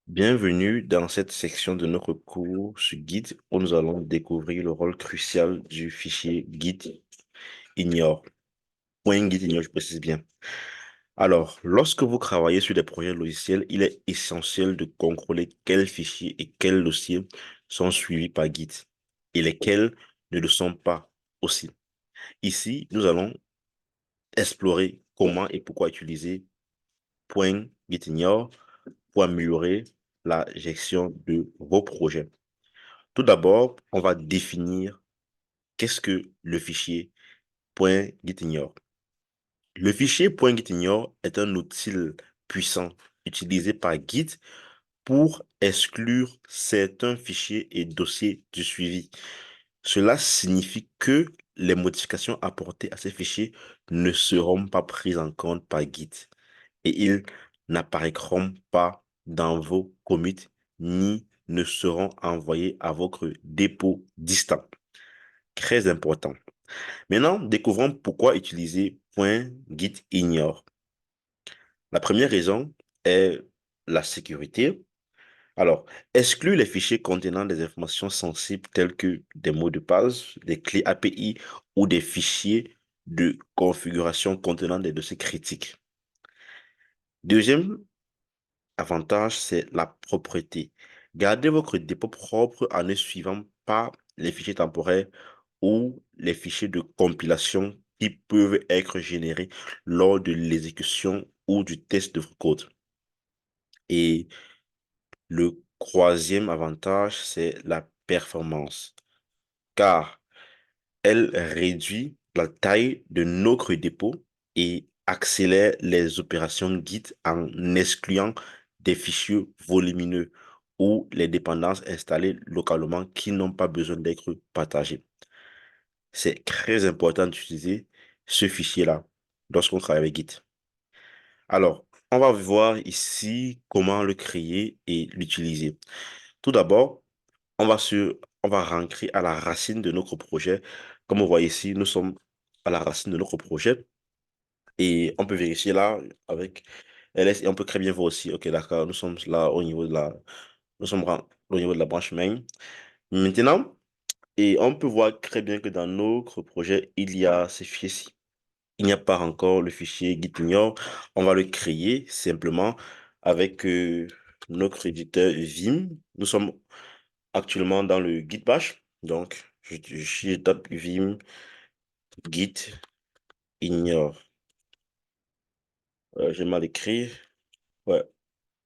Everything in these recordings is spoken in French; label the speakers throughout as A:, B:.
A: Bienvenue dans cette section de notre cours sur Git où nous allons découvrir le rôle crucial du fichier Git ignore. Point Git ignore, je précise bien. Alors, lorsque vous travaillez sur des projets logiciels, il est essentiel de contrôler quels fichiers et quels dossiers sont suivis par Git et lesquels ne le sont pas aussi. Ici, nous allons explorer comment et pourquoi utiliser point Git ignore pour améliorer la gestion de vos projets. Tout d'abord, on va définir qu'est-ce que le fichier .gitignore. Le fichier .gitignore est un outil puissant utilisé par Git pour exclure certains fichiers et dossiers du suivi. Cela signifie que les modifications apportées à ces fichiers ne seront pas prises en compte par Git et ils n'apparaîtront pas dans vos commits ni ne seront envoyés à votre dépôt distant. Très important. Maintenant, découvrons pourquoi utiliser .gitignore. La première raison est la sécurité. Alors, exclure les fichiers contenant des informations sensibles telles que des mots de passe, des clés API ou des fichiers de configuration contenant des dossiers critiques. Deuxième avantage, c'est la propreté. Gardez votre dépôt propre en ne suivant pas les fichiers temporaires ou les fichiers de compilation qui peuvent être générés lors de l'exécution ou du test de votre code. Et le troisième avantage, c'est la performance, car elle réduit la taille de notre dépôt et accélère les opérations Git en excluant des fichiers volumineux ou les dépendances installées localement qui n'ont pas besoin d'être partagées. C'est très important d'utiliser ce fichier-là lorsqu'on travaille avec Git. Alors, on va voir ici comment le créer et l'utiliser. Tout d'abord, on va rentrer à la racine de notre projet. Comme vous voyez ici, nous sommes à la racine de notre projet et on peut vérifier là avec ls et on peut très bien voir aussi. Ok, d'accord, nous sommes là au niveau de nous sommes au niveau de la branche main. Maintenant, et on peut voir très bien que dans notre projet, il y a ces fichiers-ci. Il n'y a pas encore le fichier gitignore. On va le créer simplement avec notre éditeur Vim. Nous sommes actuellement dans le Git bash. Donc, je tape Vim git ignore. J'ai mal écrit. Ouais,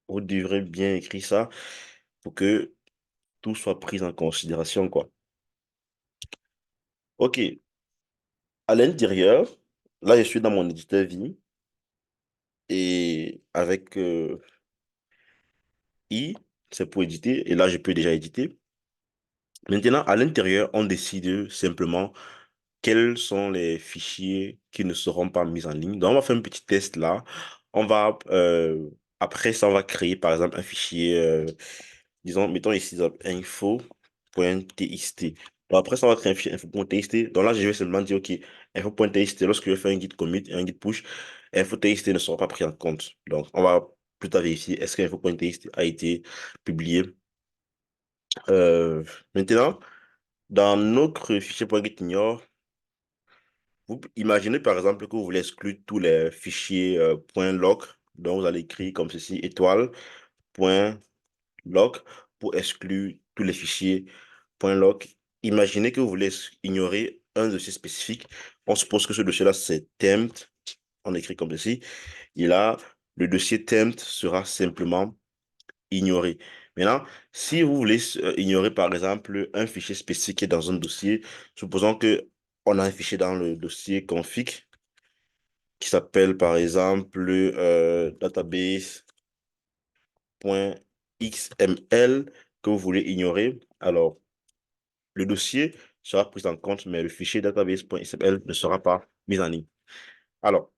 A: vous devrez bien écrire ça pour que tout soit pris en considération, quoi. OK. À l'intérieur, là, je suis dans mon éditeur Vim et avec I, c'est pour éditer. Et là, je peux déjà éditer. Maintenant, à l'intérieur, on décide simplement quels sont les fichiers qui ne seront pas mis en ligne. Donc, on va faire un petit test là. On va, après ça, on va créer par exemple un fichier, disons, mettons ici info.txt. Donc, après ça, on va créer un fichier info.txt. Donc là, je vais seulement dire, OK, info.txt, lorsque je fais un git commit et un git push, info.txt ne sera pas pris en compte. Donc, on va plus tard vérifier est-ce que info.txt a été publié. Maintenant, dans notre fichier .gitignore, vous imaginez par exemple que vous voulez exclure tous les fichiers .log, donc vous allez écrire comme ceci, étoile, .log, pour exclure tous les fichiers .log. Imaginez que vous voulez ignorer un dossier spécifique. On suppose que ce dossier-là, c'est temp, on écrit comme ceci. Et là, le dossier temp sera simplement ignoré. Maintenant, si vous voulez ignorer par exemple un fichier spécifique qui est dans un dossier, supposons que on a un fichier dans le dossier config qui s'appelle par exemple database.xml que vous voulez ignorer. Alors, le dossier sera pris en compte, mais le fichier database.xml ne sera pas mis en ligne. Alors,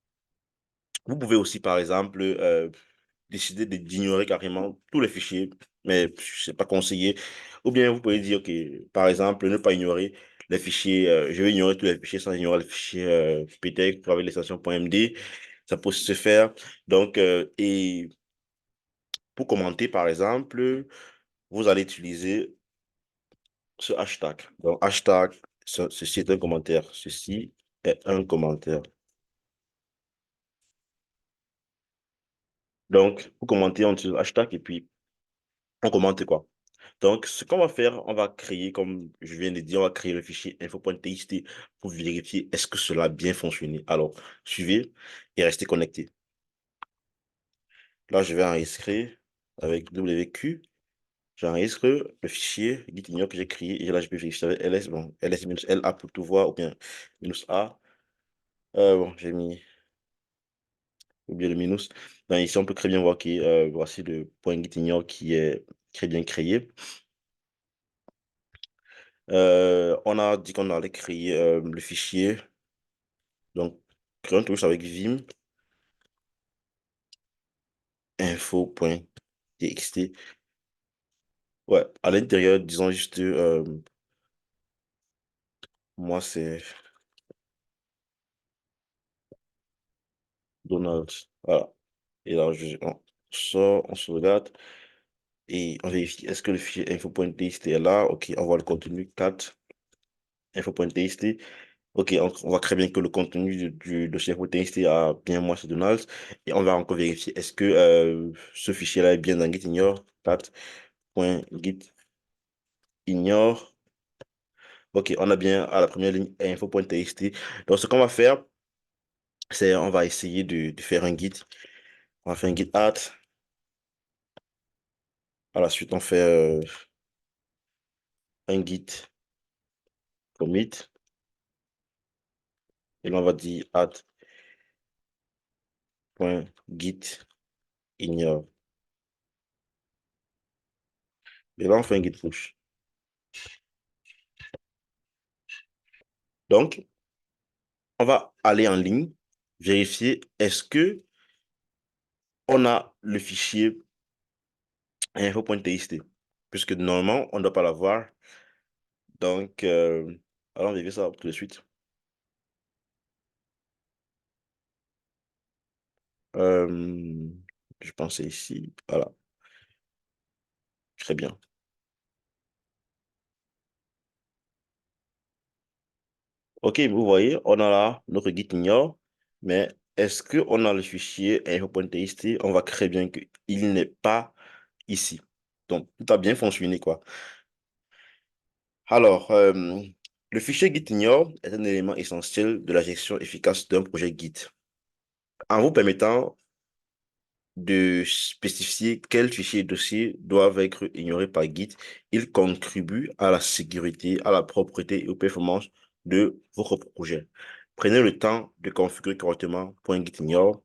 A: vous pouvez aussi, par exemple, décider d'ignorer carrément tous les fichiers, mais c'est pas conseillé. Ou bien vous pouvez dire que, par exemple, ne pas ignorer les fichiers, je vais ignorer tous les fichiers sans ignorer les fichiers PTEX avec l'extension .md. Ça peut se faire. Donc, et Pour commenter, par exemple, vous allez utiliser ce hashtag. Donc, hashtag, ceci est un commentaire. Ceci est un commentaire. Donc, pour commenter, on utilise le hashtag et puis on commente quoi. Donc, ce qu'on va faire, on va créer, comme je viens de dire, on va créer le fichier info.txt pour vérifier est-ce que cela a bien fonctionné. Alors, suivez et restez connectés. Là, je vais enregistrer avec WQ. J'enregistre le fichier gitignore que j'ai créé et là, je peux vérifier avec ls, bon, ls-la pour tout voir ou bien -a. Bon, j'ai mis oublié le minus. Donc, ici, on peut très bien voir que voici le point gitignore qui est très bien créé. On a dit qu'on allait créer le fichier. Donc, créons toujours avec vim info.txt. Ouais, à l'intérieur, disons juste, moi, c'est Donald. Voilà. Et là, on sort, on se regarde et on vérifie est-ce que le fichier info.txt est là. OK, on voit le contenu 4 info.txt. OK, on voit très bien que le contenu du dossier info.txt a bien moi c'est Donald. Et on va encore vérifier est-ce que ce fichier-là est bien dans gitignore 4.gitignore. OK, on a bien à la première ligne info.txt. Donc, ce qu'on va faire, c'est on va essayer de faire un git. On va faire un git add. À la suite, on fait un git commit. Et là, on va dire add.git ignore. Et là, on fait un git push. Donc, on va aller en ligne, vérifier est-ce que on a le fichier info.txt. Puisque normalement, on ne doit pas l'avoir. Donc, allons vérifier ça tout de suite. Euh, je pensais ici. Voilà, très bien. OK, vous voyez, on a là notre git ignore, mais est-ce qu'on a le fichier info.txt? On voit très bien qu'il n'est pas ici. Donc, tout a bien fonctionné, quoi. Alors, le fichier git ignore est un élément essentiel de la gestion efficace d'un projet Git. En vous permettant de spécifier quels fichiers et dossiers doivent être ignorés par Git, il contribue à la sécurité, à la propreté et aux performances de votre projet. Prenez le temps de configurer correctement .gitignore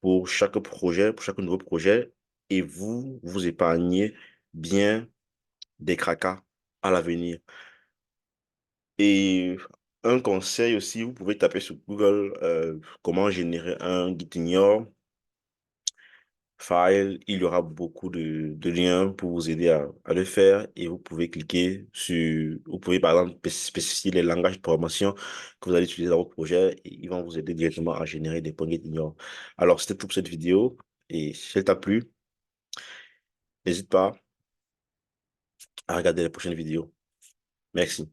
A: pour chaque projet, pour chaque nouveau projet, et vous vous épargnez bien des cracas à l'avenir. Et un conseil aussi, vous pouvez taper sur Google comment générer un gitignore file. Il y aura beaucoup de liens pour vous aider à le faire et vous pouvez cliquer sur, vous pouvez par exemple spécifier les langages de programmation que vous allez utiliser dans votre projet et ils vont vous aider directement à générer des points gitignore. Alors, c'était tout pour cette vidéo et si elle t'a plu, n'hésite pas à regarder les prochaines vidéos. Merci.